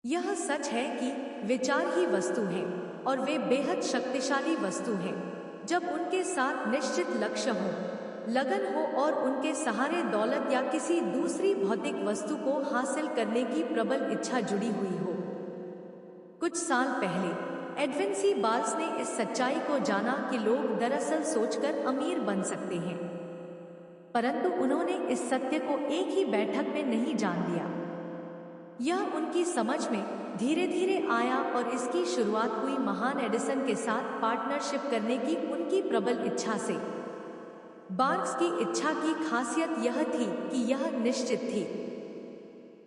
यह सच है कि विचार ही वस्तु हैं और वे बेहद शक्तिशाली वस्तु हैं। जब उनके साथ निश्चित लक्ष्य हो, लगन हो और उनके सहारे दौलत या किसी दूसरी भौतिक वस्तु को हासिल करने की प्रबल इच्छा जुड़ी हुई हो। कुछ साल पहले एडविन सी बाल्स ने इस सच्चाई को जाना कि लोग दरअसल सोचकर अमीर बन सकते हैं, परंतु उन्होंने इस सत्य को एक ही बैठक में नहीं जान लिया। यह उनकी समझ में धीरे धीरे आया और इसकी शुरुआत हुई महान एडिसन के साथ पार्टनरशिप करने की उनकी प्रबल इच्छा से। बार्क्स की इच्छा की खासियत यह थी कि यह निश्चित थी।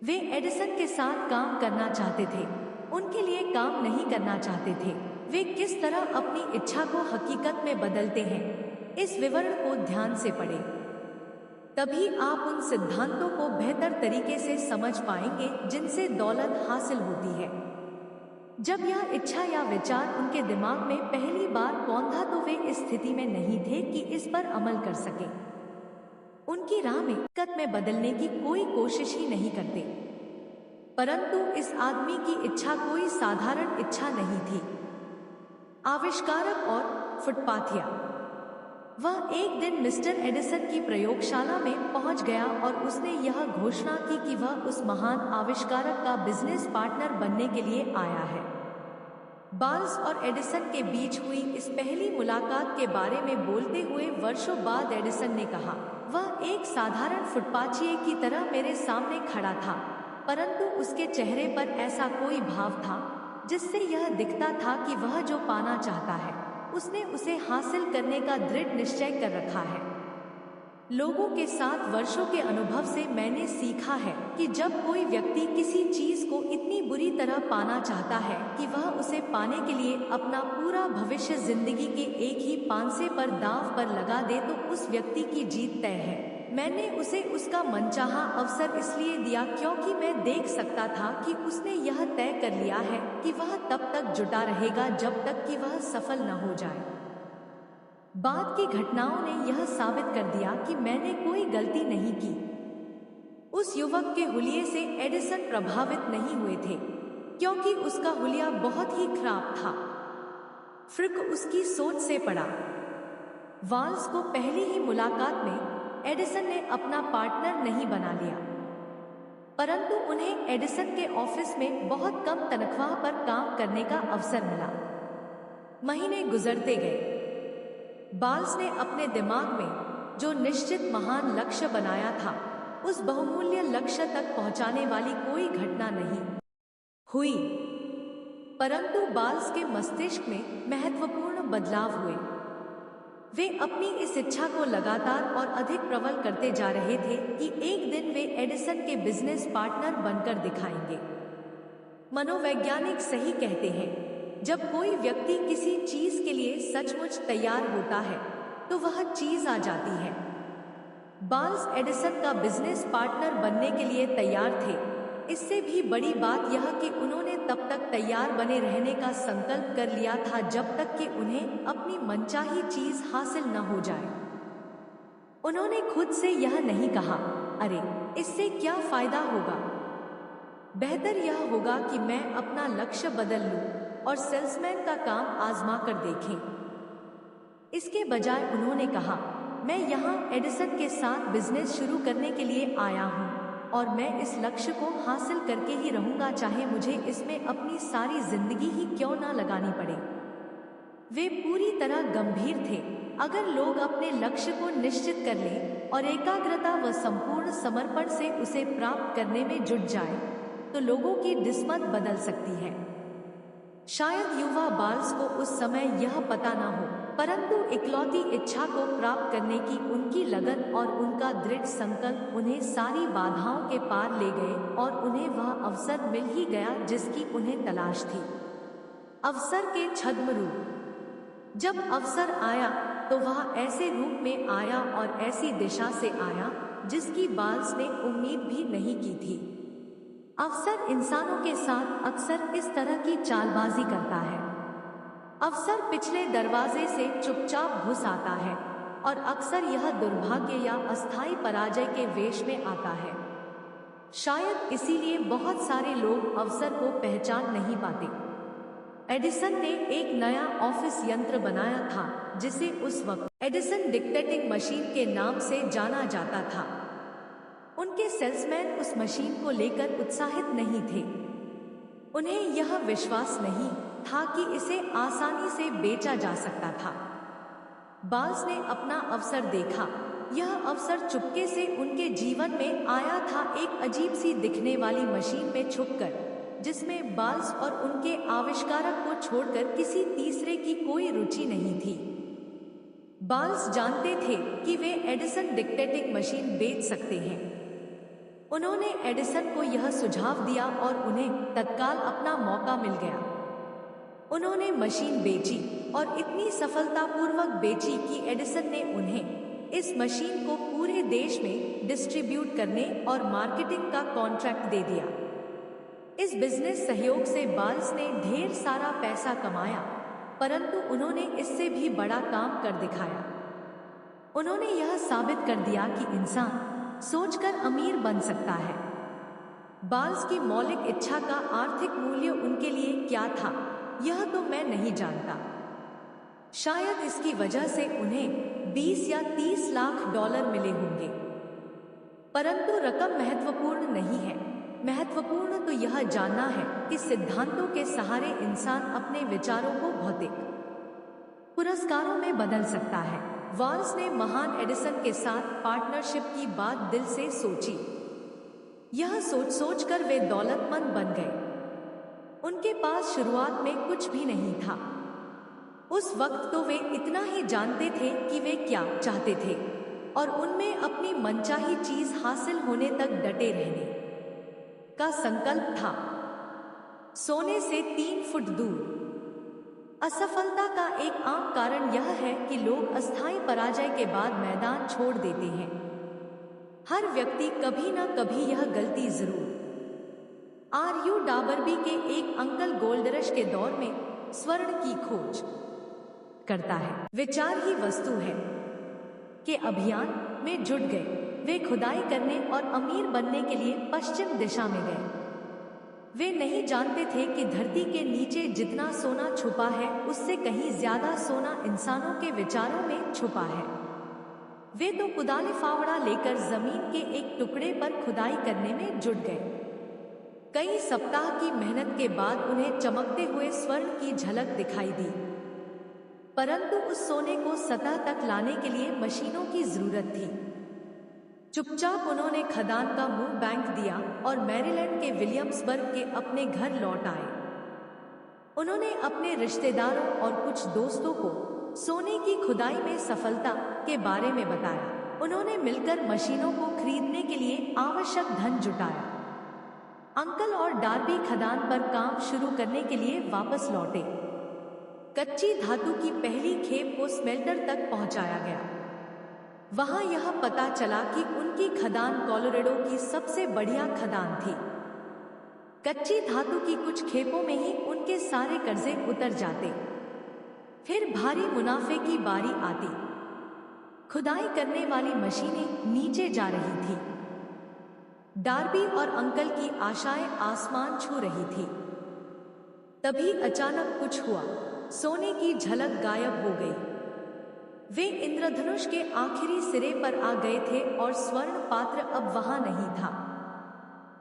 वे एडिसन के साथ काम करना चाहते थे, उनके लिए काम नहीं करना चाहते थे। वे किस तरह अपनी इच्छा को हकीकत में बदलते हैं, इस विवरण को ध्यान से पढ़ें। तभी आप उन सिद्धांतों को बेहतर तरीके से समझ पाएंगे जिनसे दौलत हासिल होती है। जब यह इच्छा या विचार उनके दिमाग में पहली बार पौंधा तो वे इस स्थिति में नहीं थे कि इस पर अमल कर सकें। उनकी राह में हकीकत में बदलने की कोई कोशिश ही नहीं करते। परंतु इस आदमी की इच्छा कोई साधारण इच्छा नहीं थी। आविष्कारक और फुटपाथिया। वह एक दिन मिस्टर एडिसन की प्रयोगशाला में पहुंच गया और उसने यह घोषणा की कि वह उस महान आविष्कारक का बिजनेस पार्टनर बनने के लिए आया है। बाल्स और एडिसन के बीच हुई इस पहली मुलाकात के बारे में बोलते हुए वर्षों बाद एडिसन ने कहा, वह एक साधारण फुटपाथिये की तरह मेरे सामने खड़ा था, परंतु उसके चेहरे पर ऐसा कोई भाव था जिससे यह दिखता था कि वह जो पाना चाहता है उसने उसे हासिल करने का दृढ़ निश्चय कर रखा है। लोगों के साथ वर्षों के अनुभव से मैंने सीखा है कि जब कोई व्यक्ति किसी चीज को इतनी बुरी तरह पाना चाहता है कि वह उसे पाने के लिए अपना पूरा भविष्य जिंदगी के एक ही पांसे पर दांव पर लगा दे तो उस व्यक्ति की जीत तय है। मैंने उसे उसका मनचाहा अवसर इसलिए दिया क्योंकि मैं देख सकता था कि उसने यह तय कर लिया है कि वह तब तक जुटा रहेगा जब तक कि वह सफल न हो जाए। बाद की घटनाओं ने यह साबित कर दिया कि मैंने कोई गलती नहीं की। उस युवक के हुलिये से एडिसन प्रभावित नहीं हुए थे क्योंकि उसका हुलिया बहुत ही खराब था। फर्क उसकी सोच से पड़ा। वाल्स को पहली ही मुलाकात में एडिसन ने अपना पार्टनर नहीं बना लिया, परंतु उन्हें एडिसन के ऑफिस में बहुत कम तनख्वाह पर काम करने का अवसर मिला। महीने गुजरते गए। बाल्स ने अपने दिमाग में जो निश्चित महान लक्ष्य बनाया था, उस बहुमूल्य लक्ष्य तक पहुंचाने वाली कोई घटना नहीं हुई, परंतु बाल्स के मस्तिष्क में महत्वपूर्ण बदलाव हुए। वे अपनी इस इच्छा को लगातार और अधिक प्रबल करते जा रहे थे कि एक दिन वे एडिसन के बिजनेस पार्टनर बनकर दिखाएंगे। मनोवैज्ञानिक सही कहते हैं, जब कोई व्यक्ति किसी चीज के लिए सचमुच तैयार होता है तो वह चीज आ जाती है। बाल्स एडिसन का बिजनेस पार्टनर बनने के लिए तैयार थे। इससे भी बड़ी बात यह कि उन्होंने तब तक तैयार बने रहने का संकल्प कर लिया था जब तक कि उन्हें अपनी मनचाही चीज हासिल न हो जाए। उन्होंने खुद से यह नहीं कहा, अरे इससे क्या फायदा होगा, बेहतर यह होगा कि मैं अपना लक्ष्य बदल लूं और सेल्समैन का काम आजमा कर देखें। इसके बजाय उन्होंने कहा, मैं यहाँ एडिसन के साथ बिजनेस शुरू करने के लिए आया हूँ और मैं इस लक्ष्य को हासिल करके ही रहूंगा, चाहे मुझे इसमें अपनी सारी जिंदगी ही क्यों ना लगानी पड़े। वे पूरी तरह गंभीर थे। अगर लोग अपने लक्ष्य को निश्चित कर लें और एकाग्रता व संपूर्ण समर्पण से उसे प्राप्त करने में जुट जाए तो लोगों की किस्मत बदल सकती है। शायद युवा बाल्स को उस समय यह पता न हो, परंतु इकलौती इच्छा को प्राप्त करने की उनकी लगन और उनका दृढ़ संकल्प उन्हें सारी बाधाओं के पार ले गए और उन्हें वह अवसर मिल ही गया जिसकी उन्हें तलाश थी। अवसर के छद्म रूप। जब अवसर आया तो वह ऐसे रूप में आया और ऐसी दिशा से आया जिसकी बाल्स ने उम्मीद भी नहीं की थी। अवसर इंसानों के साथ अक्सर इस तरह की चालबाजी करता है। अवसर पिछले दरवाजे से चुपचाप घुस आता है और अक्सर यह दुर्भाग्य या अस्थायी पराजय के वेश में आता है। शायद इसीलिए बहुत सारे लोग अवसर को पहचान नहीं पाते। एडिसन ने एक नया ऑफिस यंत्र बनाया था जिसे उस वक्त एडिसन डिक्टेटिंग मशीन के नाम से जाना जाता था। उनके सेल्समैन उस मशीन को लेकर उत्साहित नहीं थे। उन्हें यह विश्वास नहीं था कि इसे आसानी से बेचा जा सकता था। बाल्स ने अपना अवसर देखा। यह अवसर चुपके से उनके जीवन में आया था, एक अजीब सी दिखने वाली मशीन में छुपकर, जिसमें बाल्स और उनके आविष्कारक को छोड़कर किसी तीसरे की कोई रुचि नहीं थी। बाल्स जानते थे कि वे एडिसन डिक्टेटिंग मशीन बेच सकते हैं। उन्होंने एडिसन को यह सुझाव दिया और उन्हें तत्काल अपना मौका मिल गया। उन्होंने मशीन बेची और इतनी सफलतापूर्वक बेची कि एडिसन ने उन्हें इस मशीन को पूरे देश में डिस्ट्रीब्यूट करने और मार्केटिंग का कॉन्ट्रैक्ट दे दिया। इस बिजनेस सहयोग से बाल्स ने ढेर सारा पैसा कमाया, परंतु उन्होंने इससे भी बड़ा काम कर दिखाया। उन्होंने यह साबित कर दिया कि इंसान सोचकर अमीर बन सकता है। बाल्स की मौलिक इच्छा का आर्थिक मूल्य उनके लिए क्या था, यह तो मैं नहीं जानता। शायद इसकी वजह से उन्हें 20 या 30 लाख डॉलर मिले होंगे, परंतु रकम महत्वपूर्ण नहीं है। महत्वपूर्ण तो यह जानना है कि सिद्धांतों के सहारे इंसान अपने विचारों को भौतिक पुरस्कारों में बदल सकता है। वाल्स ने महान एडिसन के साथ पार्टनरशिप की बात दिल से सोची। यह सोच कर वे दौलतमंद बन गए। उनके पास शुरुआत में कुछ भी नहीं था। उस वक्त तो वे इतना ही जानते थे कि वे क्या चाहते थे और उनमें अपनी मनचाही चीज हासिल होने तक डटे रहने का संकल्प था। सोने से 3 फुट दूर। असफलता का एक आम कारण यह है कि लोग अस्थायी पराजय के बाद मैदान छोड़ देते हैं। हर व्यक्ति कभी न कभी यह गलती जरूर। आर.यू. डाबरबी के एक अंकल गोल्ड रश के दौर में स्वर्ण की खोज करता है। विचार ही वस्तु है के अभियान में जुट गए। वे खुदाई करने और अमीर बनने के लिए पश्चिम दिशा में गए। वे नहीं जानते थे कि धरती के नीचे जितना सोना छुपा है, उससे कहीं ज्यादा सोना इंसानों के विचारों में छुपा है। वे तो कुदाल फावड़ा लेकर जमीन के एक टुकड़े पर खुदाई करने में जुट गए। कई सप्ताह की मेहनत के बाद उन्हें चमकते हुए स्वर्ण की झलक दिखाई दी, परंतु उस सोने को सतह तक लाने के लिए मशीनों की जरूरत थी। चुपचाप उन्होंने खदान का मुंह बैंक दिया और मैरीलैंड के विलियम्सबर्ग के अपने घर लौट आए। उन्होंने अपने रिश्तेदारों और कुछ दोस्तों को सोने की खुदाई में सफलता के बारे में बताया। उन्होंने मिलकर मशीनों को खरीदने के लिए आवश्यक धन जुटाया। अंकल और डार्बी खदान पर काम शुरू करने के लिए वापस लौटे। कच्ची धातु की पहली खेप को स्मेल्टर तक पहुंचाया गया। वहां यह पता चला कि उनकी खदान कोलोराडो की सबसे बढ़िया खदान थी। कच्ची धातु की कुछ खेपों में ही उनके सारे कर्जे उतर जाते। फिर भारी मुनाफे की बारी आती। खुदाई करने वाली मशीनें नीचे जा रही थी। डार्बी और अंकल की आशाएं आसमान छू रही थी। तभी अचानक कुछ हुआ। सोने की झलक गायब हो गई। वे इंद्रधनुष के आखिरी सिरे पर आ गए थे और स्वर्ण पात्र अब वहां नहीं था।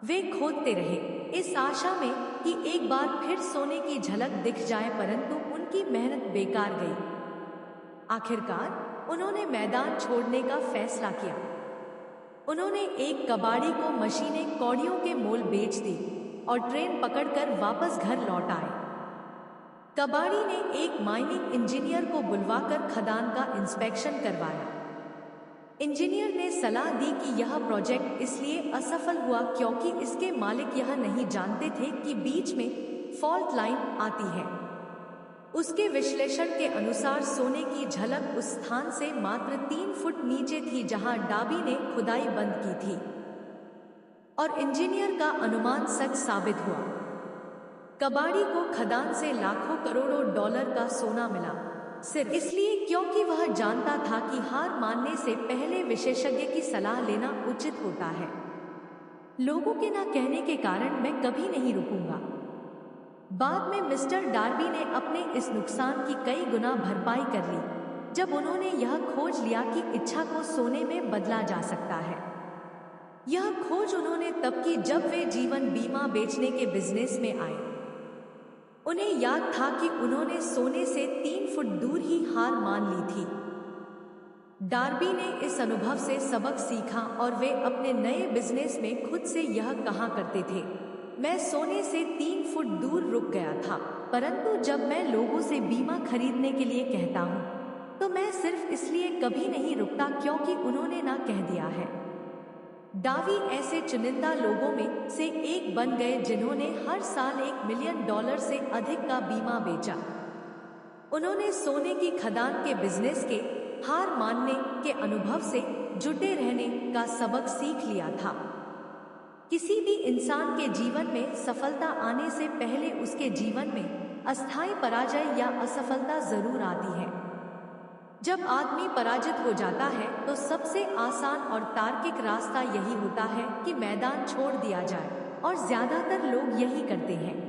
वे खोदते रहे, इस आशा में कि एक बार फिर सोने की झलक दिख जाए, परंतु उनकी मेहनत बेकार गई। आखिरकार उन्होंने मैदान छोड़ने का फैसला किया। उन्होंने एक कबाड़ी को मशीनें कौड़ियों के मोल बेच दी और ट्रेन पकड़कर वापस घर लौट आए। कबाड़ी ने एक माइनिंग इंजीनियर को बुलवाकर खदान का इंस्पेक्शन करवाया। इंजीनियर ने सलाह दी कि यह प्रोजेक्ट इसलिए असफल हुआ क्योंकि इसके मालिक यह नहीं जानते थे कि बीच में फॉल्ट लाइन आती है। उसके विश्लेषण के अनुसार सोने की झलक उस स्थान से मात्र 3 फुट नीचे थी जहां डाबी ने खुदाई बंद की थी, और इंजीनियर का अनुमान सच साबित हुआ। कबाड़ी को खदान से लाखों करोड़ों डॉलर का सोना मिला, सिर्फ इसलिए क्योंकि वह जानता था कि हार मानने से पहले विशेषज्ञ की सलाह लेना उचित होता है। लोगों के ना कहने के कारण मैं कभी नहीं रुकूंगा। बाद में मिस्टर डार्बी ने अपने इस नुकसान की कई गुना भरपाई कर ली जब उन्होंने यह खोज लिया कि इच्छा को सोने में बदला जा सकता है। यह खोज उन्होंने तब की जब वे जीवन बीमा बेचने के बिजनेस में आए। उन्हें याद था कि उन्होंने सोने से 3 फुट दूर ही हार मान ली थी। डार्बी ने इस अनुभव से सबक सीखा और वे अपने नए बिजनेस में खुद से यह कहा करते थे, मैं सोने से 3 फुट दूर रुक गया था, परंतु जब मैं लोगों से बीमा खरीदने के लिए कहता हूँ तो मैं सिर्फ इसलिए कभी नहीं रुकता क्योंकि उन्होंने ना कह दिया है। डार्बी ऐसे चुनिंदा लोगों में से एक बन गए जिन्होंने हर साल $1 मिलियन से अधिक का बीमा बेचा। उन्होंने सोने की खदान के बिजनेस के हार मानने के अनुभव से जुटे रहने का सबक सीख लिया था। किसी भी इंसान के जीवन में सफलता आने से पहले उसके जीवन में अस्थायी पराजय या असफलता जरूर आती है। जब आदमी पराजित हो जाता है तो सबसे आसान और तार्किक रास्ता यही होता है कि मैदान छोड़ दिया जाए, और ज्यादातर लोग यही करते हैं।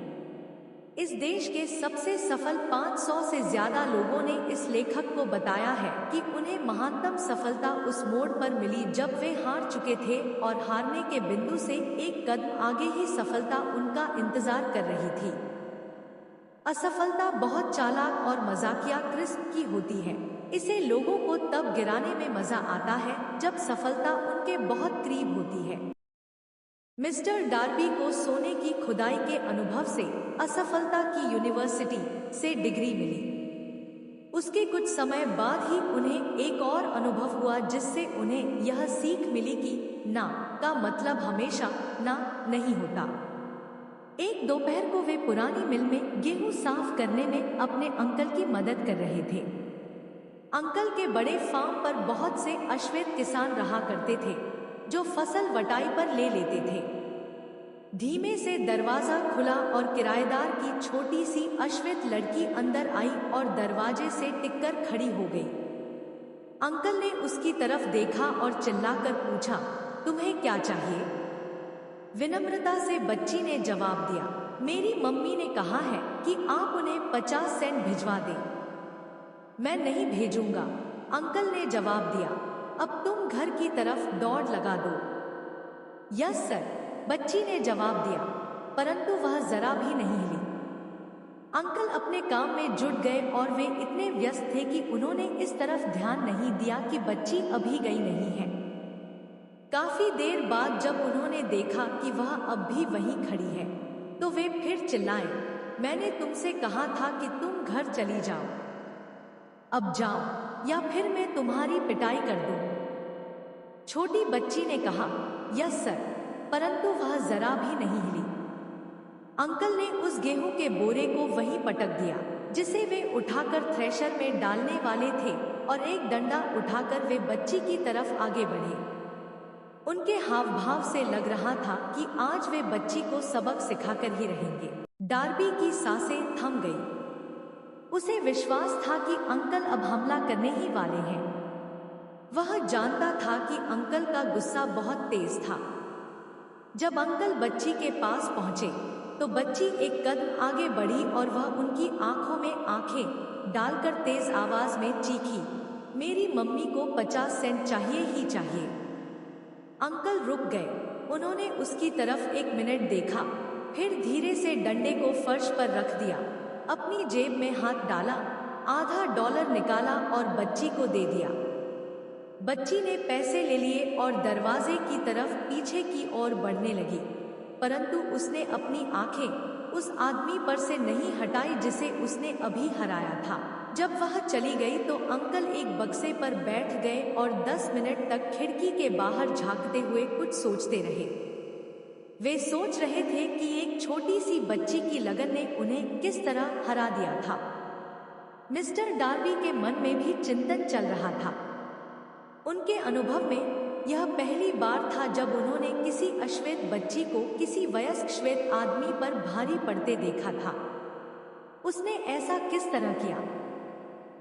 इस देश के सबसे सफल 500 से ज्यादा लोगों ने इस लेखक को बताया है कि उन्हें महानतम सफलता उस मोड़ पर मिली जब वे हार चुके थे और हारने के बिंदु से एक कदम आगे ही सफलता उनका इंतजार कर रही थी। असफलता बहुत चालाक और मजाकिया किस्म की होती है। इसे लोगों को तब गिराने में मजा आता है जब सफलता उनके बहुत करीब होती है। मिस्टर डार्बी को सोने की खुदाई के अनुभव से असफलता की यूनिवर्सिटी से डिग्री मिली। उसके कुछ समय बाद ही उन्हें एक और अनुभव हुआ जिससे उन्हें यह सीख मिली कि ना का मतलब हमेशा ना नहीं होता। एक दोपहर को वे पुरानी मिल में गेहूं साफ करने में अपने अंकल की मदद कर रहे थे। अंकल के बड़े फार्म पर बहुत से अश्वेत किसान रहा करते थे जो फसल वटाई पर ले लेते थे। धीमे से दरवाजा खुला और किराएदार की छोटी सी अश्वेत लड़की अंदर आई और दरवाजे से टिककर खड़ी हो गई। अंकल ने उसकी तरफ देखा और चिल्लाकर पूछा, तुम्हें क्या चाहिए? विनम्रता से बच्ची ने जवाब दिया, मेरी मम्मी ने कहा है कि आप उन्हें 50 सेंट भिजवा दें। मैं नहीं भेजूंगा, अंकल ने जवाब दिया। अब तुम घर की तरफ दौड़ लगा दो। यस सर, बच्ची ने जवाब दिया, परंतु वह जरा भी नहीं हिली। अंकल अपने काम में जुट गए और वे इतने व्यस्त थे कि उन्होंने इस तरफ ध्यान नहीं दिया कि बच्ची अभी गई नहीं है। काफी देर बाद जब उन्होंने देखा कि वह अब भी वहीं खड़ी है तो वे फिर चिल्लाए, मैंने तुमसे कहा था कि तुम घर चली जाओ। अब जाओ या फिर मैं तुम्हारी पिटाई कर दूं। छोटी बच्ची ने कहा, यस सर, परंतु वह जरा भी नहीं हिली। अंकल ने उस गेहूं के बोरे को वहीं पटक दिया जिसे वे उठाकर थ्रेशर में डालने वाले थे और एक डंडा उठाकर वे बच्ची की तरफ आगे बढ़े। उनके हाव भाव से लग रहा था कि आज वे बच्ची को सबक सिखाकर ही रहेंगे। डार्बी की सांसें थम गई। उसे विश्वास था कि अंकल अब हमला करने ही वाले हैं। वह जानता था कि अंकल का गुस्सा बहुत तेज था। जब अंकल बच्ची के पास पहुंचे तो बच्ची एक कदम आगे बढ़ी और वह उनकी आंखों में आंखें डालकर तेज आवाज में चीखी, मेरी मम्मी को 50 सेंट चाहिए ही चाहिए। अंकल रुक गए। उन्होंने उसकी तरफ 1 मिनट देखा, फिर धीरे से डंडे को फर्श पर रख दिया, अपनी जेब में हाथ डाला, आधा डॉलर निकाला और बच्ची को दे दिया। बच्ची ने पैसे ले लिए और दरवाजे की तरफ पीछे की ओर बढ़ने लगी, परंतु उसने अपनी आंखें उस आदमी पर से नहीं हटाई जिसे उसने अभी हराया था। जब वह चली गई तो अंकल एक बक्से पर बैठ गए और 10 मिनट तक खिड़की के बाहर झांकते हुए कुछ सोचते रहे। वे सोच रहे थे कि एक छोटी सी बच्ची की लगन ने उन्हें किस तरह हरा दिया था। मिस्टर डार्बी के मन में भी चिंतन चल रहा था। उनके अनुभव में यह पहली बार था जब उन्होंने किसी अश्वेत बच्ची को किसी वयस्क श्वेत आदमी पर भारी पड़ते देखा था। उसने ऐसा किस तरह किया?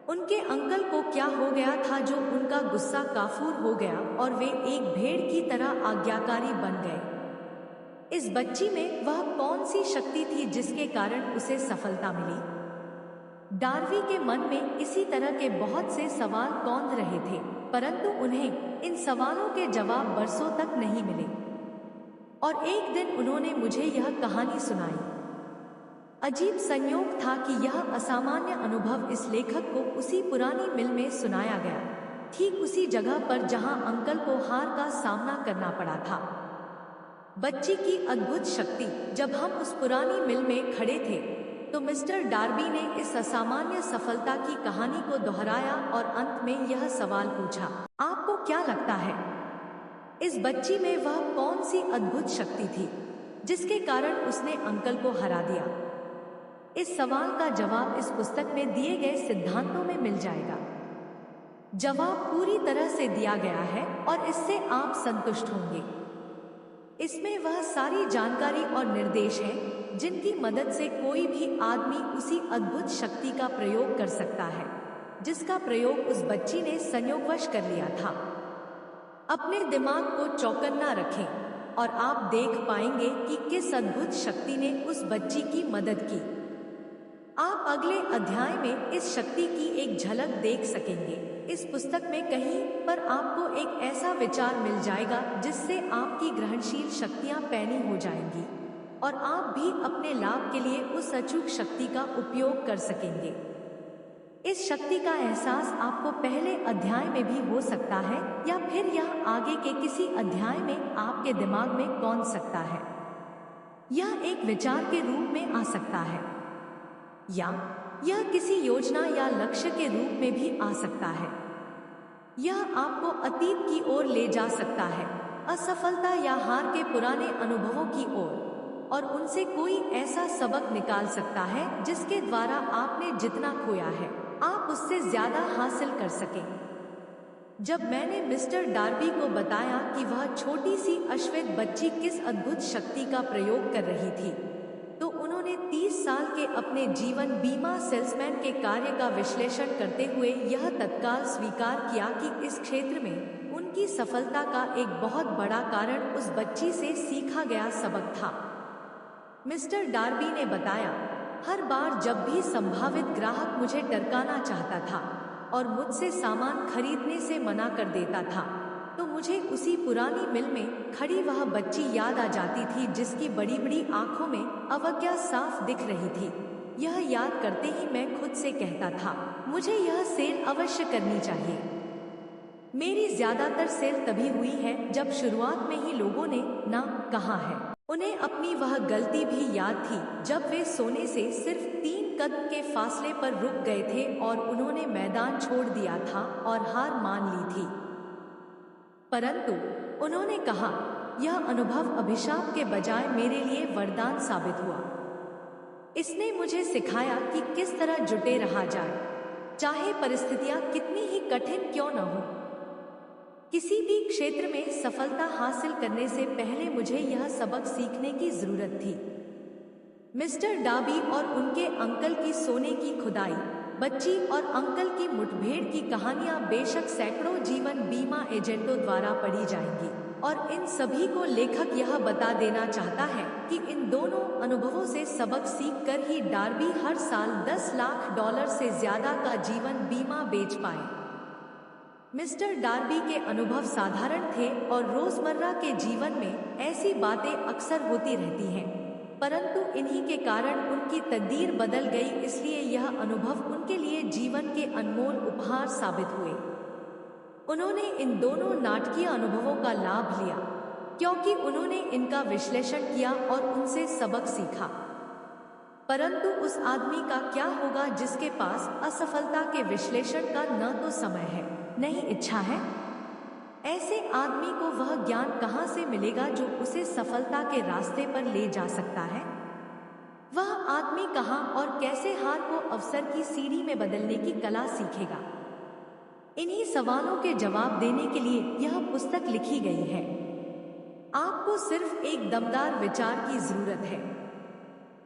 उनके अंकल को क्या हो गया था जो उनका गुस्सा काफूर हो गया और वे एक भेड़ की तरह आज्ञाकारी बन गए? इस बच्ची में वह कौन सी शक्ति थी जिसके कारण उसे सफलता मिली? डार्वी के मन में इसी तरह के बहुत से सवाल कौंध रहे थे, परंतु उन्हें इन सवालों के जवाब बरसों तक नहीं मिले। और एक दिन उन्होंने मुझे यह कहानी सुनाई। अजीब संयोग था कि यह असामान्य अनुभव इस लेखक को उसी पुरानी मिल में सुनाया गया, ठीक उसी जगह पर जहां अंकल को हार का सामना करना पड़ा था। बच्ची की अद्भुत शक्ति। जब हम उस पुरानी मिल में खड़े थे तो मिस्टर डार्बी ने इस असामान्य सफलता की कहानी को दोहराया और अंत में यह सवाल पूछा, आपको क्या लगता है इस बच्ची में वह कौन सी अद्भुत शक्ति थी जिसके कारण उसने अंकल को हरा दिया? इस सवाल का जवाब इस पुस्तक में दिए गए सिद्धांतों में मिल जाएगा। जवाब पूरी तरह से दिया गया है और इससे आप संतुष्ट होंगे। इसमें वह सारी जानकारी और निर्देश हैं जिनकी मदद से कोई भी आदमी उसी अद्भुत शक्ति का प्रयोग कर सकता है जिसका प्रयोग उस बच्ची ने संयोगवश कर लिया था। अपने दिमाग को चौकन्ना रखें और आप देख पाएंगे कि किस अद्भुत शक्ति ने उस बच्ची की मदद की। आप अगले अध्याय में इस शक्ति की एक झलक देख सकेंगे। इस पुस्तक में कहीं पर आपको एक ऐसा विचार मिल जाएगा जिससे आपकी ग्रहणशील शक्तियां पैनी हो जाएंगी और आप भी अपने लाभ के लिए उस अचूक शक्ति का उपयोग कर सकेंगे। इस शक्ति का एहसास आपको पहले अध्याय में भी हो सकता है या फिर यह आगे के किसी अध्याय में आपके दिमाग में कौंध सकता है। यह एक विचार के रूप में आ सकता है या यह किसी योजना या लक्ष्य के रूप में भी आ सकता है। यह आपको अतीत की ओर ले जा सकता है, असफलता या हार के पुराने अनुभवों की ओर, और उनसे कोई ऐसा सबक निकाल सकता है जिसके द्वारा आपने जितना खोया है आप उससे ज्यादा हासिल कर सकें। जब मैंने मिस्टर डार्बी को बताया कि वह छोटी सी अश्वेत बच्ची किस अद्भुत शक्ति का प्रयोग कर रही थी, तो उन्होंने 30 साल के अपने जीवन बीमा सेल्समैन के कार्य का विश्लेषण करते हुए यह तत्काल स्वीकार किया कि इस क्षेत्र में उनकी सफलता का एक बहुत बड़ा कारण उस बच्ची से सीखा गया सबक था। मिस्टर डार्बी ने बताया, हर बार जब भी संभावित ग्राहक मुझे टरकाना चाहता था और मुझसे सामान खरीदने से मना कर देता था, तो मुझे उसी पुरानी मिल में खड़ी वह बच्ची याद आ जाती थी जिसकी बड़ी बड़ी आंखों में अवज्ञा साफ दिख रही थी। यह याद करते ही मैं खुद से कहता था, मुझे यह सेल अवश्य करनी चाहिए। मेरी ज्यादातर सेल तभी हुई है जब शुरुआत में ही लोगों ने ना कहा है। उन्हें अपनी वह गलती भी याद थी जब वे सोने से सिर्फ 3 कदम के फासले पर रुक गए थे और उन्होंने मैदान छोड़ दिया था और हार मान ली थी। परंतु उन्होंने कहा, यह अनुभव अभिशाप के बजाय मेरे लिए वरदान साबित हुआ। इसने मुझे सिखाया कि किस तरह जुटे रहा जाए, चाहे परिस्थितियां कितनी ही कठिन क्यों न हो। किसी भी क्षेत्र में सफलता हासिल करने से पहले मुझे यह सबक सीखने की जरूरत थी। मिस्टर डार्बी और उनके अंकल की सोने की खुदाई, बच्ची और अंकल की मुठभेड़ की कहानियां बेशक सैकड़ों जीवन बीमा एजेंटों द्वारा पढ़ी जाएंगी, और इन सभी को लेखक यह बता देना चाहता है कि इन दोनों अनुभवों से सबक सीखकर ही डार्बी हर साल $10 लाख से ज्यादा का जीवन बीमा बेच पाए। मिस्टर डार्बी के अनुभव साधारण थे और रोजमर्रा के जीवन में ऐसी बातें अक्सर होती रहती हैं, परंतु इन्हीं के कारण उनकी तकदीर बदल गई। इसलिए यह अनुभव उनके लिए जीवन के अनमोल उपहार साबित हुए। उन्होंने इन दोनों नाटकीय अनुभवों का लाभ लिया क्योंकि उन्होंने इनका विश्लेषण किया और उनसे सबक सीखा। परंतु उस आदमी का क्या होगा जिसके पास असफलता के विश्लेषण का न तो समय है न ही इच्छा है? ऐसे आदमी को वह ज्ञान कहां से मिलेगा जो उसे सफलता के रास्ते पर ले जा सकता है? वह आदमी कहां और कैसे हार को अवसर की सीढ़ी में बदलने की कला सीखेगा? इन्हीं सवालों के जवाब देने के लिए यह पुस्तक लिखी गई है। आपको सिर्फ एक दमदार विचार की जरूरत है।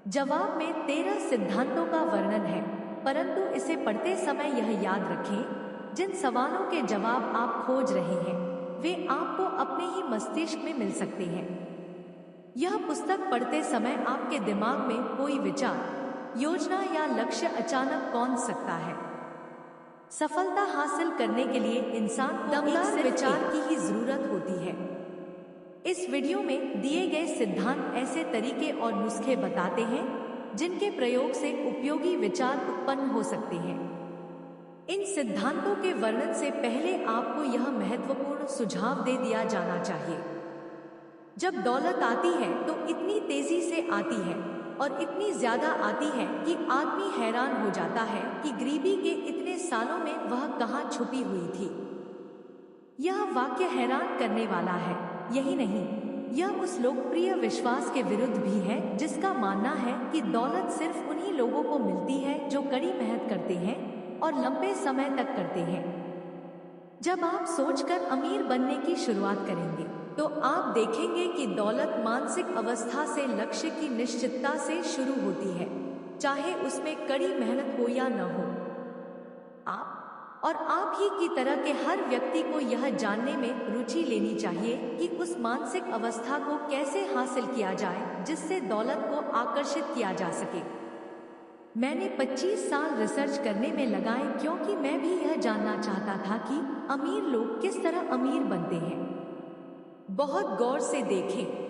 जवाब में 13 सिद्धांतों का वर्णन है, परंतु इसे पढ़ते समय यह याद रखें, जिन सवालों के जवाब आप खोज रहे हैं वे आपको अपने ही मस्तिष्क में मिल सकते हैं। यह पुस्तक पढ़ते समय आपके दिमाग में कोई विचार, योजना या लक्ष्य अचानक कौन सकता है। सफलता हासिल करने के लिए इंसान को दमदार विचार की ही जरूरत होती है। इस वीडियो में दिए गए सिद्धांत ऐसे तरीके और नुस्खे बताते हैं जिनके प्रयोग से उपयोगी विचार उत्पन्न हो सकते हैं। इन सिद्धांतों के वर्णन से पहले आपको यह महत्वपूर्ण सुझाव दे दिया जाना चाहिए। जब दौलत आती है तो इतनी तेजी से आती है और इतनी ज्यादा आती है कि आदमी हैरान हो जाता है कि गरीबी के इतने सालों में वह कहाँ छुपी हुई थी। यह वाक्य हैरान करने वाला है। यही नहीं, यह उस लोकप्रिय विश्वास के विरुद्ध भी है जिसका मानना है कि दौलत सिर्फ उन्हीं लोगों को मिलती है जो कड़ी मेहनत करते हैं और लंबे समय तक करते हैं। जब आप सोचकर अमीर बनने की शुरुआत करेंगे तो आप देखेंगे कि दौलत मानसिक अवस्था से, लक्ष्य की निश्चितता से शुरू होती है, चाहे उसमें कड़ी मेहनत हो या न हो। आप ही की तरह के हर व्यक्ति को यह जानने में रुचि लेनी चाहिए कि उस मानसिक अवस्था को कैसे हासिल किया जाए जिससे दौलत को आकर्षित किया जा सके। मैंने 25 साल रिसर्च करने में लगाए क्योंकि मैं भी यह जानना चाहता था कि अमीर लोग किस तरह अमीर बनते हैं। बहुत गौर से देखें।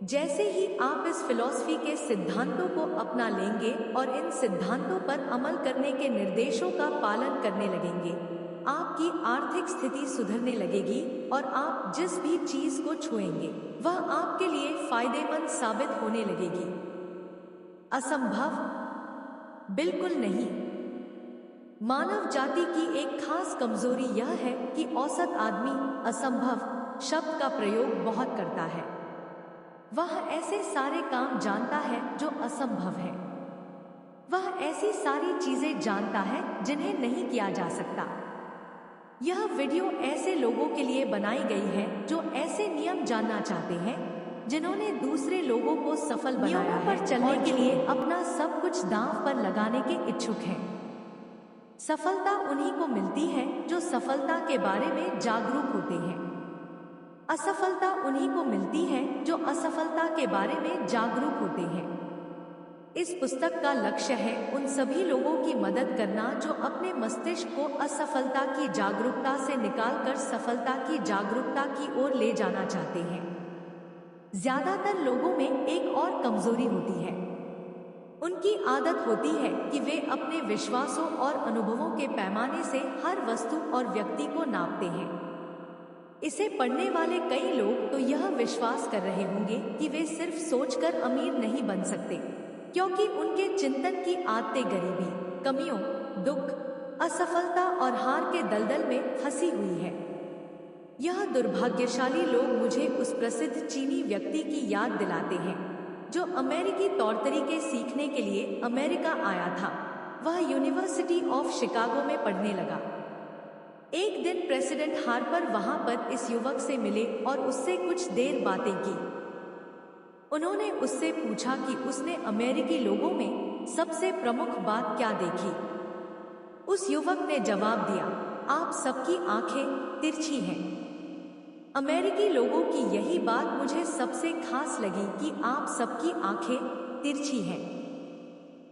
जैसे ही आप इस फिलॉसफी के सिद्धांतों को अपना लेंगे और इन सिद्धांतों पर अमल करने के निर्देशों का पालन करने लगेंगे, आपकी आर्थिक स्थिति सुधरने लगेगी और आप जिस भी चीज को छुएंगे वह आपके लिए फायदेमंद साबित होने लगेगी। असंभव? बिल्कुल नहीं। मानव जाति की एक खास कमजोरी यह है कि औसत आदमी असंभव शब्द का प्रयोग बहुत करता है। वह ऐसे सारे काम जानता है जो असंभव है। वह ऐसी सारी चीजें जानता है जिन्हें नहीं किया जा सकता। यह वीडियो ऐसे लोगों के लिए बनाई गई है जो ऐसे नियम जानना चाहते हैं जिन्होंने दूसरे लोगों को सफल बनाया है पर चलने के लिए अपना सब कुछ दांव पर लगाने के इच्छुक हैं। सफलता उन्हीं को मिलती है जो सफलता के बारे में जागरूक होते हैं। असफलता उन्हीं को मिलती है जो असफलता के बारे में जागरूक होते हैं। इस पुस्तक का लक्ष्य है उन सभी लोगों की मदद करना जो अपने मस्तिष्क को असफलता की जागरूकता से निकालकर सफलता की जागरूकता की ओर ले जाना चाहते हैं। ज्यादातर लोगों में एक और कमजोरी होती है। उनकी आदत होती है कि वे अपने विश्वासों और अनुभवों के पैमाने से हर वस्तु और व्यक्ति को नापते हैं। इसे पढ़ने वाले कई लोग तो यह विश्वास कर रहे होंगे कि वे सिर्फ सोचकर अमीर नहीं बन सकते, क्योंकि उनके चिंतन की आदतें गरीबी, कमियों, दुख, असफलता और हार के दलदल में फंसी हुई है। यह दुर्भाग्यशाली लोग मुझे उस प्रसिद्ध चीनी व्यक्ति की याद दिलाते हैं जो अमेरिकी तौर तरीके सीखने के लिए अमेरिका आया था। वह यूनिवर्सिटी ऑफ शिकागो में पढ़ने लगा। एक दिन प्रेसिडेंट हार्पर वहां पर इस युवक से मिले और उससे कुछ देर बातें की। उन्होंने उससे पूछा कि उसने अमेरिकी लोगों में सबसे प्रमुख बात क्या देखी। उस युवक ने जवाब दिया, आप सबकी आंखें तिरछी हैं। अमेरिकी लोगों की यही बात मुझे सबसे खास लगी कि आप सबकी आंखें तिरछी हैं।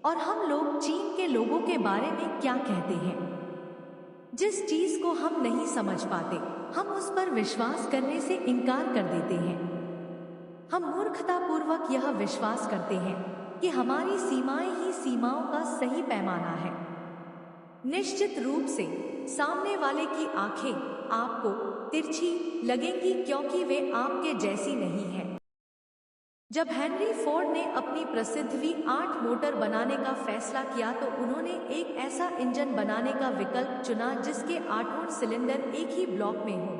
और हम लोग चीन के लोगों के बारे में क्या कहते हैं? जिस चीज को हम नहीं समझ पाते, हम उस पर विश्वास करने से इनकार कर देते हैं। हम मूर्खतापूर्वक यह विश्वास करते हैं कि हमारी सीमाएं ही सीमाओं का सही पैमाना है। निश्चित रूप से सामने वाले की आंखें आपको तिरछी लगेंगी क्योंकि वे आपके जैसी नहीं है। जब हेनरी फोर्ड ने अपनी प्रसिद्ध V8 मोटर बनाने का फैसला किया तो उन्होंने एक ऐसा इंजन बनाने का विकल्प चुना जिसके 8 सिलेंडर एक ही ब्लॉक में हो।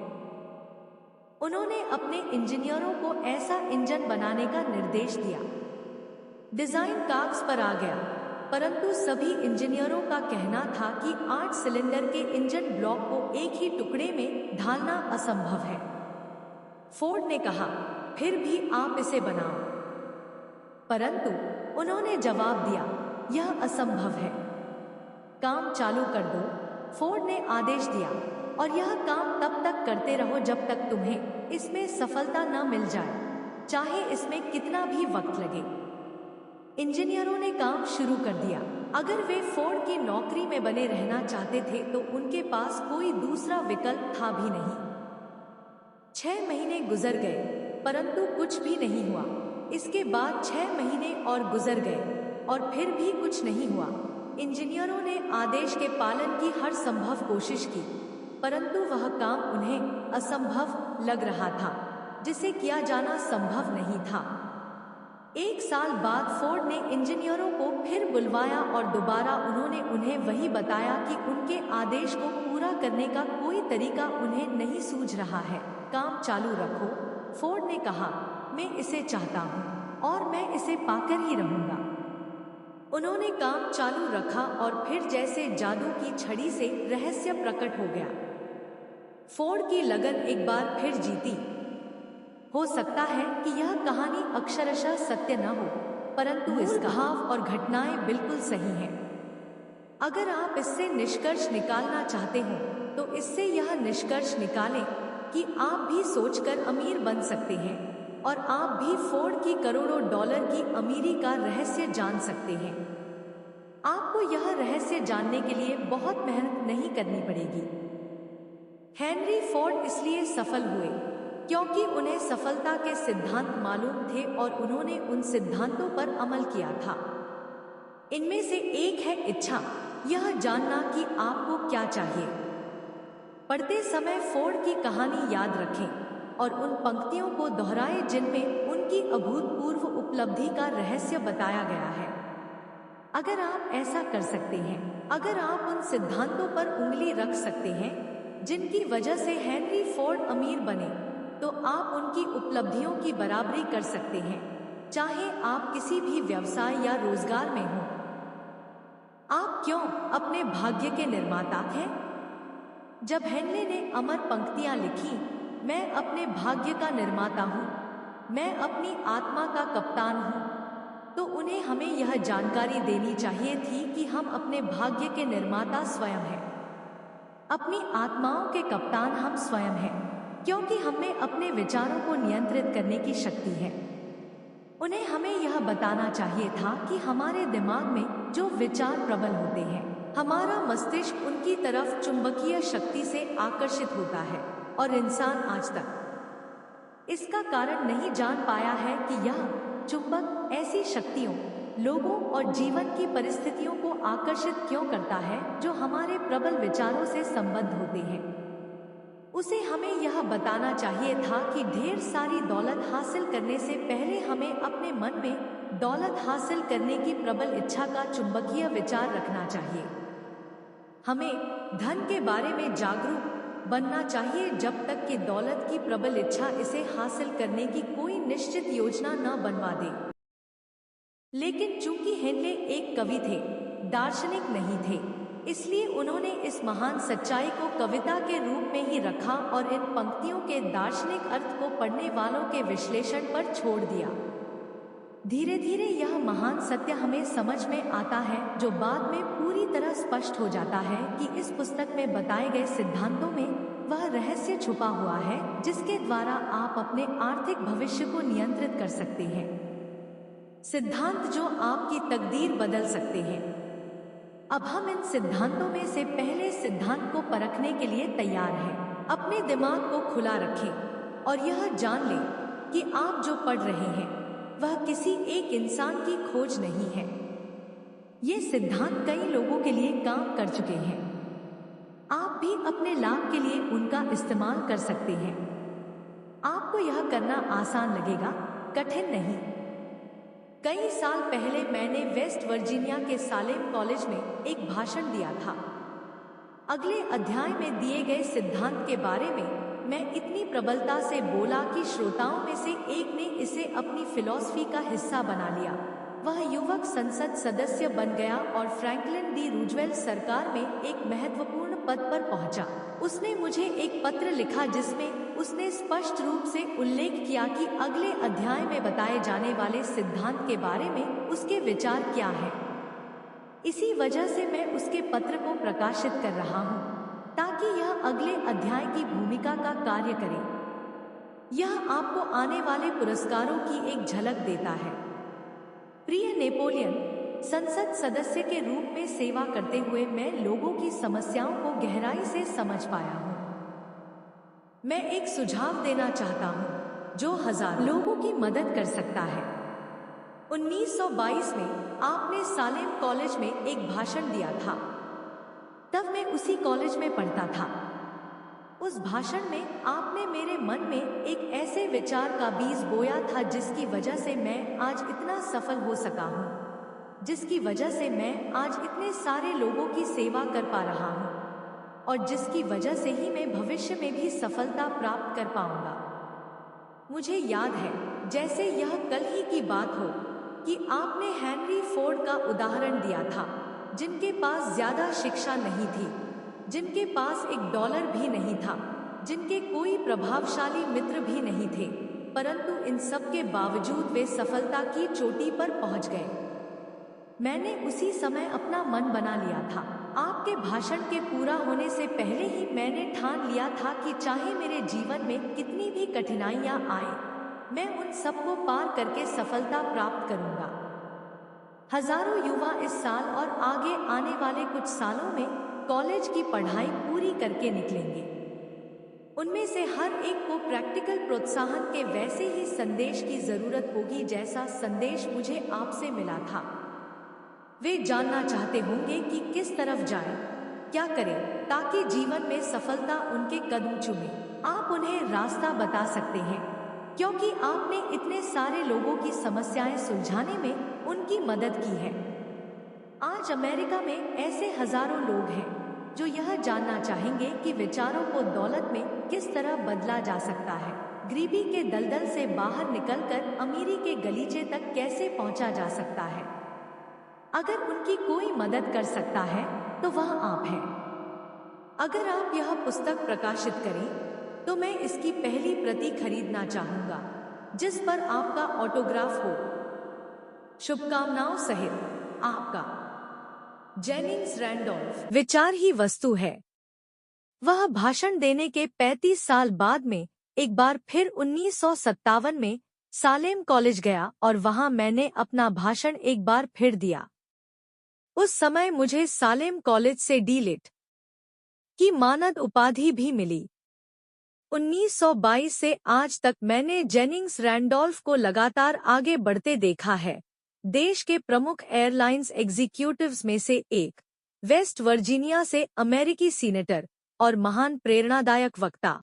उन्होंने अपने इंजीनियरों को ऐसा इंजन बनाने का निर्देश दिया। डिजाइन कागज पर आ गया, परंतु सभी इंजीनियरों का कहना था कि 8 सिलेंडर के इंजन ब्लॉक को एक ही टुकड़े में ढालना असंभव है। फोर्ड ने कहा, फिर भी आप इसे बनाओ। परंतु उन्होंने जवाब दिया, यह असंभव है। काम चालू कर दो, फोर्ड ने आदेश दिया, और यह काम तब तक करते रहो जब तक तुम्हें इसमें सफलता न मिल जाए। चाहे इसमें कितना भी वक्त लगे। इंजीनियरों ने काम शुरू कर दिया। अगर वे फोर्ड की नौकरी में बने रहना चाहते थे तो उनके पास कोई दूसरा विकल्प था भी नहीं। 6 महीने गुजर गए, परंतु कुछ भी नहीं हुआ। इसके बाद 6 महीने और गुजर गए और फिर भी कुछ नहीं हुआ। इंजीनियरों ने आदेश के पालन की हर संभव कोशिश की, परंतु वह काम उन्हें असंभव लग रहा था, जिसे किया जाना संभव नहीं था। 1 साल बाद फोर्ड ने इंजीनियरों को फिर बुलवाया और दोबारा उन्होंने उन्हें वही बताया कि उनके आदेश को पूरा करने का कोई तरीका उन्हें नहीं सूझ रहा है। काम चालू रखो, फोर्ड ने कहा, मैं इसे चाहता हूँ और मैं इसे पाकर ही रहूंगा। उन्होंने काम चालू रखा और फिर जैसे जादू की छड़ी से रहस्य प्रकट हो गया। फोर्ड की लगन एक बार फिर जीती। हो सकता है कि यह कहानी अक्षरशः सत्य न हो, परंतु इसका भाव और घटनाएं बिल्कुल सही हैं। अगर आप इससे निष्कर्ष निकालना चाहते हो तो इससे यह निष्कर्ष निकालें कि आप भी सोचकर अमीर बन सकते हैं और आप भी फोर्ड की करोड़ों डॉलर की अमीरी का रहस्य जान सकते हैं। आपको यह रहस्य जानने के लिए बहुत मेहनत नहीं करनी पड़ेगी। हेनरी फोर्ड इसलिए सफल हुए क्योंकि उन्हें सफलता के सिद्धांत मालूम थे और उन्होंने उन सिद्धांतों पर अमल किया था। इनमें से एक है इच्छा, यह जानना कि आपको क्या चाहिए। पढ़ते समय फोर्ड की कहानी याद रखें और उन पंक्तियों को दोहराएं जिनमें उनकी अभूतपूर्व उपलब्धि का रहस्य बताया गया है। अगर आप ऐसा कर सकते हैं, अगर आप उन सिद्धांतों पर उंगली रख सकते हैं जिनकी वजह से हेनरी फोर्ड अमीर बने, तो आप उनकी उपलब्धियों की बराबरी कर सकते हैं, चाहे आप किसी भी व्यवसाय या रोजगार में हो। आप क्यों अपने भाग्य के निर्माता हैं? जब हेनले ने अमर पंक्तियां लिखी, मैं अपने भाग्य का निर्माता हूँ, मैं अपनी आत्मा का कप्तान हूँ, तो उन्हें हमें यह जानकारी देनी चाहिए थी कि हम अपने भाग्य के निर्माता स्वयं हैं। अपनी आत्माओं के कप्तान हम स्वयं हैं, क्योंकि हमें अपने विचारों को नियंत्रित करने की शक्ति है। उन्हें हमें यह बताना चाहिए था कि हमारे दिमाग में जो विचार प्रबल होते हैं, हमारा मस्तिष्क उनकी तरफ चुंबकीय शक्ति से आकर्षित होता है और इंसान आज तक इसका कारण नहीं जान पाया है कि यह चुंबक ऐसी शक्तियों, लोगों और जीवन की परिस्थितियों को आकर्षित क्यों करता है जो हमारे प्रबल विचारों से संबद्ध होते हैं। उसे हमें यह बताना चाहिए था कि ढेर सारी दौलत हासिल करने से पहले हमें अपने मन में दौलत हासिल करने की प्रबल इच्छा का चुंबकीय विचार रखना चाहिए। हमें धन के बारे में जागरूक बनना चाहिए जब तक कि दौलत की प्रबल इच्छा इसे हासिल करने की कोई निश्चित योजना न बनवा दे। लेकिन चूंकि हेनले एक कवि थे, दार्शनिक नहीं थे, इसलिए उन्होंने इस महान सच्चाई को कविता के रूप में ही रखा और इन पंक्तियों के दार्शनिक अर्थ को पढ़ने वालों के विश्लेषण पर छोड़ दिया। धीरे धीरे यह महान सत्य हमें समझ में आता है, जो बाद में पूरी तरह स्पष्ट हो जाता है कि इस पुस्तक में बताए गए सिद्धांतों में वह रहस्य छुपा हुआ है जिसके द्वारा आप अपने आर्थिक भविष्य को नियंत्रित कर सकते हैं। सिद्धांत जो आपकी तकदीर बदल सकते हैं। अब हम इन सिद्धांतों में से पहले सिद्धांत को परखने के लिए तैयार हैं। अपने दिमाग को खुला रखें और यह जान लें कि आप जो पढ़ रहे हैं वह किसी एक इंसान की खोज नहीं है। ये सिद्धांत कई लोगों के लिए काम कर चुके हैं। आप भी अपने लाभ के लिए उनका इस्तेमाल कर सकते हैं। आपको यह करना आसान लगेगा, कठिन नहीं। कई साल पहले मैंने वेस्ट वर्जीनिया के सालेम कॉलेज में एक भाषण दिया था। अगले अध्याय में दिए गए सिद्धांत के बारे में मैं इतनी प्रबलता से बोला कि श्रोताओं में से एक ने इसे अपनी फिलॉसफी का हिस्सा बना लिया। वह युवक संसद सदस्य बन गया और फ्रैंकलिन डी रूजवेल्ट सरकार में एक महत्वपूर्ण पद पर पहुंचा। उसने मुझे एक पत्र लिखा जिसमें उसने स्पष्ट रूप से उल्लेख किया कि अगले अध्याय में बताए जाने वाले सिद्धांत के बारे में उसके विचार क्या हैं। इसी वजह से मैं उसके पत्र को प्रकाशित कर रहा हूँ ताकि यह अगले अध्याय की भूमिका का कार्य करे। यह आपको आने वाले पुरस्कारों की एक झलक देता है। प्रिय नेपोलियन, संसद सदस्य के रूप में सेवा करते हुए मैं लोगों की समस्याओं को गहराई से समझ पाया हूँ। मैं एक सुझाव देना चाहता हूँ जो हजारों लोगों की मदद कर सकता है। 1922 में आपने सालेम कॉलेज में एक भाषण दिया था। तब मैं उसी कॉलेज में पढ़ता था। उस भाषण में आपने मेरे मन में एक ऐसे विचार का बीज बोया था जिसकी वजह से मैं आज इतना सफल हो सका हूँ, जिसकी वजह से मैं आज इतने सारे लोगों की सेवा कर पा रहा हूँ और जिसकी वजह से ही मैं भविष्य में भी सफलता प्राप्त कर पाऊंगा। मुझे याद है जैसे यह कल ही की बात हो कि आपने हेनरी फोर्ड का उदाहरण दिया था, जिनके पास ज्यादा शिक्षा नहीं थी, जिनके पास $1 भी नहीं था, जिनके कोई प्रभावशाली मित्र भी नहीं थे, परंतु इन सब के बावजूद वे सफलता की चोटी पर पहुंच गए। मैंने उसी समय अपना मन बना लिया था। आपके भाषण के पूरा होने से पहले ही मैंने ठान लिया था कि चाहे मेरे जीवन में कितनी भी कठिनाइयां आए, मैं उन सबको पार करके सफलता प्राप्त करूंगा। हजारों युवा इस साल और आगे आने वाले कुछ सालों में कॉलेज की पढ़ाई पूरी करके निकलेंगे। उनमें से हर एक को प्रैक्टिकल प्रोत्साहन के वैसे ही संदेश की जरूरत होगी जैसा संदेश मुझे आपसे मिला था। वे जानना चाहते होंगे कि किस तरफ जाएं, क्या करें ताकि जीवन में सफलता उनके कदम चूमे। आप उन्हें रास्ता बता सकते हैं क्योंकि आपने इतने सारे लोगों की समस्याएं सुलझाने में उनकी मदद की है। आज अमेरिका में ऐसे हजारों लोग हैं जो यह जानना चाहेंगे कि विचारों को दौलत में किस तरह बदला जा सकता है, गरीबी के दलदल से बाहर निकलकर अमीरी के गलीचे तक कैसे पहुंचा जा सकता है। अगर उनकी कोई मदद कर सकता है तो वह आप हैं। अगर आप यह पुस्तक प्रकाशित करें तो मैं इसकी पहली प्रति खरीदना चाहूंगा जिस पर आपका ऑटोग्राफ हो। शुभकामनाओं सहित, आपका जेनिंग्स रैंडोल्फ। विचार ही वस्तु है। वह भाषण देने के 35 साल बाद में एक बार फिर 1957 में सालेम कॉलेज गया और वहां मैंने अपना भाषण एक बार फिर दिया। उस समय मुझे सालेम कॉलेज से डी.लिट. की मानद उपाधि भी मिली। 1922 से आज तक मैंने जेनिंग्स रैंडोल्फ को लगातार आगे बढ़ते देखा है, देश के प्रमुख एयरलाइंस एग्जीक्यूटिव्स में से एक, वेस्ट वर्जीनिया से अमेरिकी सीनेटर और महान प्रेरणादायक वक्ता।